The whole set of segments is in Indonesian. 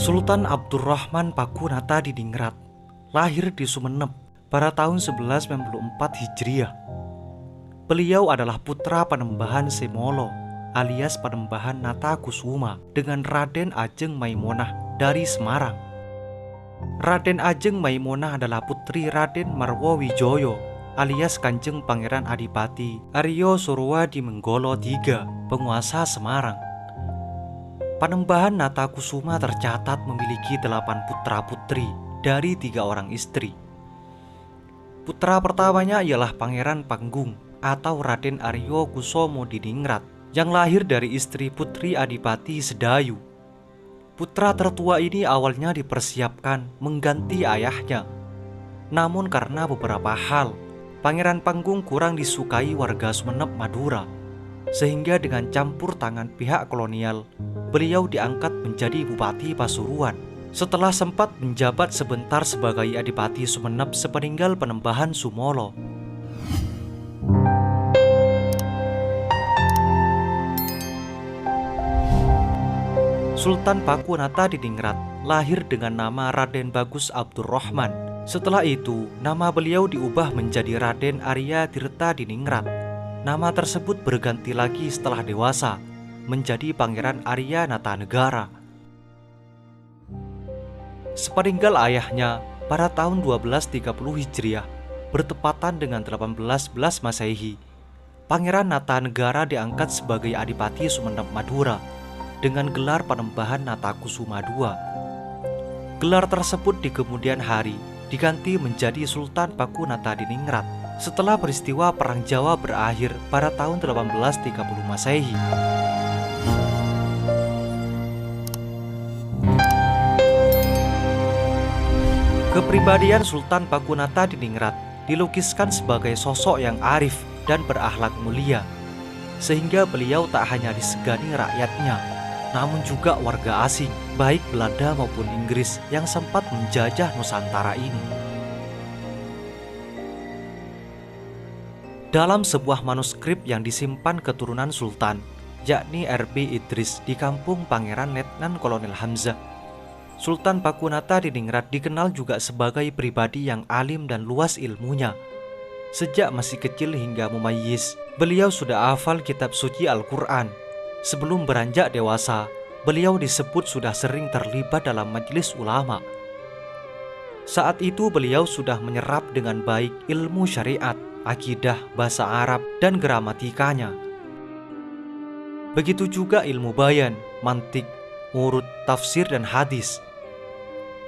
Sultan Abdurrahman Pakunata Diningrat lahir di Sumeneb pada tahun 1194 Hijriah. Beliau adalah putra Panembahan Semolo alias Panembahan Natakusuma dengan Raden Ajeng Maimunah dari Semarang. Raden Ajeng Maimunah adalah putri Raden Marwowijoyo alias Kanjeng Pangeran Adipati Aryo Surwadimenggolo III, penguasa Semarang. Panembahan Natakusuma tercatat memiliki 8 putra-putri dari 3 orang istri. Putra pertamanya ialah Pangeran Panggung atau Raden Aryo Kusumo Diningrat yang lahir dari istri Putri Adipati Sedayu. Putra tertua ini awalnya dipersiapkan mengganti ayahnya. Namun karena beberapa hal, Pangeran Panggung kurang disukai warga Sumeneb Madura, sehingga dengan campur tangan pihak kolonial, beliau diangkat menjadi Bupati Pasuruan setelah sempat menjabat sebentar sebagai Adipati Sumeneb sepeninggal Panembahan Sumolo. Sultan Pakunata Diningrat lahir dengan nama Raden Bagus Abdurrahman. Setelah itu, nama beliau diubah menjadi Raden Arya Tirta Diningrat. Nama tersebut berganti lagi setelah dewasa, menjadi Pangeran Arya Natanegara. Sepeninggal ayahnya pada tahun 1230 Hijriah, bertepatan dengan 1811 Masehi, Pangeran Natanegara diangkat sebagai Adipati Sumeneb Madura dengan gelar Panembahan Natakusuma II. Gelar tersebut di kemudian hari diganti menjadi Sultan Pakunata Diningrat setelah peristiwa Perang Jawa berakhir pada tahun 1830 Masehi. Kepribadian Sultan Pakunata Diningrat dilukiskan sebagai sosok yang arif dan berakhlak mulia, sehingga beliau tak hanya disegani rakyatnya, namun juga warga asing, baik Belanda maupun Inggris yang sempat menjajah Nusantara ini. Dalam sebuah manuskrip yang disimpan keturunan Sultan, yakni R.B. Idris di kampung Pangeran Letnan Kolonel Hamzah, Sultan Pakunata Diningrat dikenal juga sebagai pribadi yang alim dan luas ilmunya. Sejak masih kecil hingga mumayyiz, beliau sudah hafal kitab suci Al-Quran. Sebelum beranjak dewasa, beliau disebut sudah sering terlibat dalam majelis ulama. Saat itu beliau sudah menyerap dengan baik ilmu syariat, akidah, bahasa Arab, dan gramatikanya. Begitu juga ilmu bayan, mantik, urut, tafsir, dan hadis.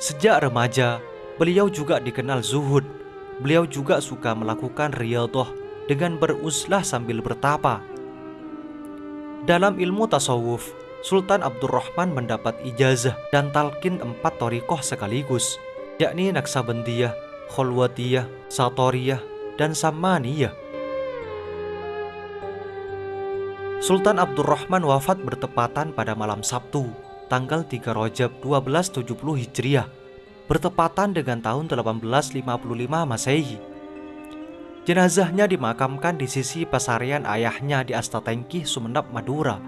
Sejak remaja, beliau juga dikenal zuhud. Beliau juga suka melakukan riyadhah dengan beruzlah sambil bertapa. Dalam ilmu tasawuf, Sultan Abdurrahman mendapat ijazah dan talqin 4 thariqah sekaligus, yakni Naksabandiyah, Kholwatiyah, Satoriyah, dan Samaniyah. Sultan Abdurrahman wafat bertepatan pada malam Sabtu, tanggal 3 Rajab 1270 Hijriah, bertepatan dengan tahun 1855 Masehi. Jenazahnya dimakamkan di sisi pesarian ayahnya di Astatengkih, Sumeneb, Madura.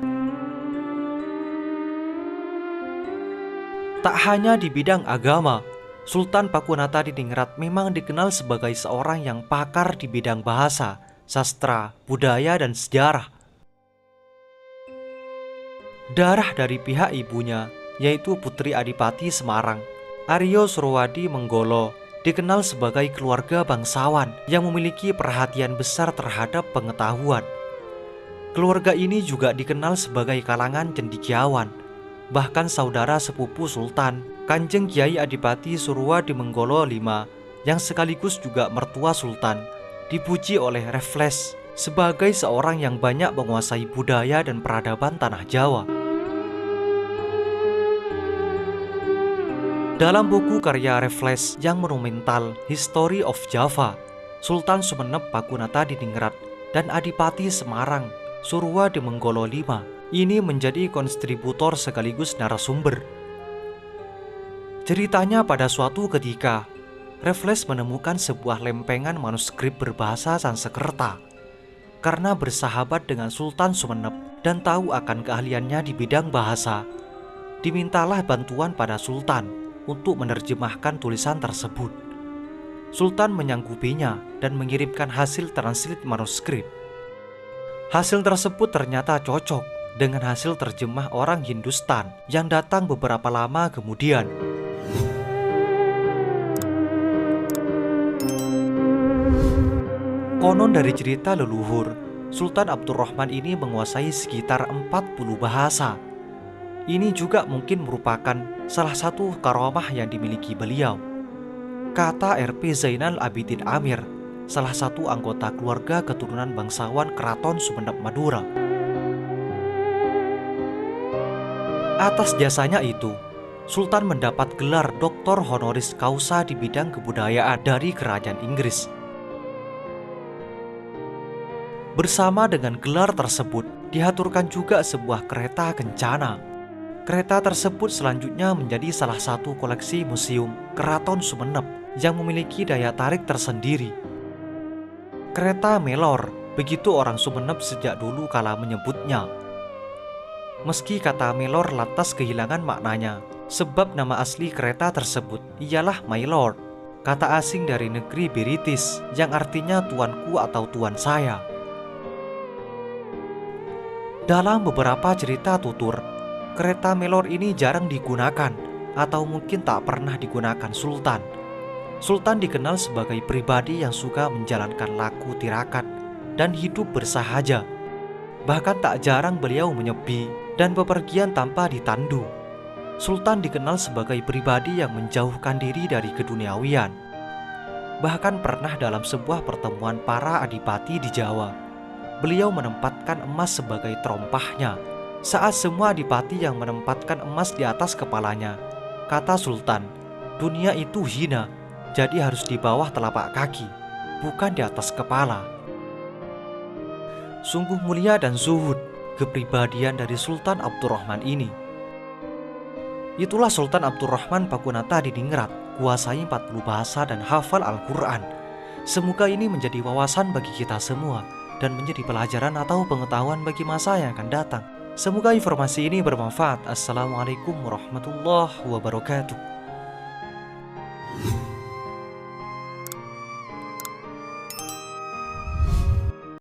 Tak hanya di bidang agama, Sultan Pakunata Diningrat memang dikenal sebagai seorang yang pakar di bidang bahasa, sastra, budaya, dan sejarah. Darah dari pihak ibunya, yaitu Putri Adipati Semarang, Aryo Surwadimenggolo, dikenal sebagai keluarga bangsawan yang memiliki perhatian besar terhadap pengetahuan. Keluarga ini juga dikenal sebagai kalangan cendekiawan. Bahkan saudara sepupu Sultan, Kanjeng Kiai Adipati Surwadimenggolo V, yang sekaligus juga mertua Sultan, dipuji oleh Raffles sebagai seorang yang banyak menguasai budaya dan peradaban tanah Jawa. Dalam buku karya Raffles yang monumental History of Java, Sultan Sumeneb Pakunata Diningrat dan Adipati Semarang Surwadimenggolo V ini menjadi kontributor sekaligus narasumber. Ceritanya pada suatu ketika, Raffles menemukan sebuah lempengan manuskrip berbahasa Sanskerta. Karena bersahabat dengan Sultan Sumeneb dan tahu akan keahliannya di bidang bahasa, Dimintalah bantuan pada Sultan untuk menerjemahkan tulisan tersebut. Sultan menyanggupinya dan mengirimkan hasil translate manuskrip. Hasil tersebut ternyata cocok dengan hasil terjemah orang Hindustan yang datang beberapa lama kemudian. Konon dari cerita leluhur, Sultan Abdurrahman ini menguasai sekitar 40 bahasa. Ini juga mungkin merupakan salah satu karamah yang dimiliki beliau. Kata RP Zainal Abidin Amir, salah satu anggota keluarga keturunan bangsawan Keraton Sumeneb Madura. Atas jasanya itu, Sultan mendapat gelar Doktor Honoris Causa di bidang kebudayaan dari Kerajaan Inggris. Bersama dengan gelar tersebut, diaturkan juga sebuah kereta kencana. Kereta tersebut selanjutnya menjadi salah satu koleksi museum Keraton Sumeneb yang memiliki daya tarik tersendiri. Kereta Melor, begitu orang Sumeneb sejak dulu kala menyebutnya. Meski kata Melor lantas kehilangan maknanya, sebab nama asli kereta tersebut ialah My Lord, kata asing dari negeri British yang artinya tuanku atau tuan saya. Dalam beberapa cerita tutur, kereta Melor ini jarang digunakan atau mungkin tak pernah digunakan Sultan. Sultan dikenal sebagai pribadi yang suka menjalankan laku tirakat dan hidup bersahaja. Bahkan tak jarang beliau menyepi dan bepergian tanpa ditandu. Sultan dikenal sebagai pribadi yang menjauhkan diri dari keduniawian. Bahkan pernah dalam sebuah pertemuan para adipati di Jawa, beliau menempatkan emas sebagai terompahnya. Saat semua adipati yang menempatkan emas di atas kepalanya, kata Sultan, dunia itu hina, jadi harus di bawah telapak kaki, bukan di atas kepala. Sungguh mulia dan zuhud kepribadian dari Sultan Abdurrahman ini. Itulah Sultan Abdurrahman Pakunata Diningrat, kuasai 40 bahasa dan hafal Al-Quran. Semoga ini menjadi wawasan bagi kita semua dan menjadi pelajaran atau pengetahuan bagi masa yang akan datang. Semoga informasi ini bermanfaat. Assalamualaikum warahmatullahi wabarakatuh.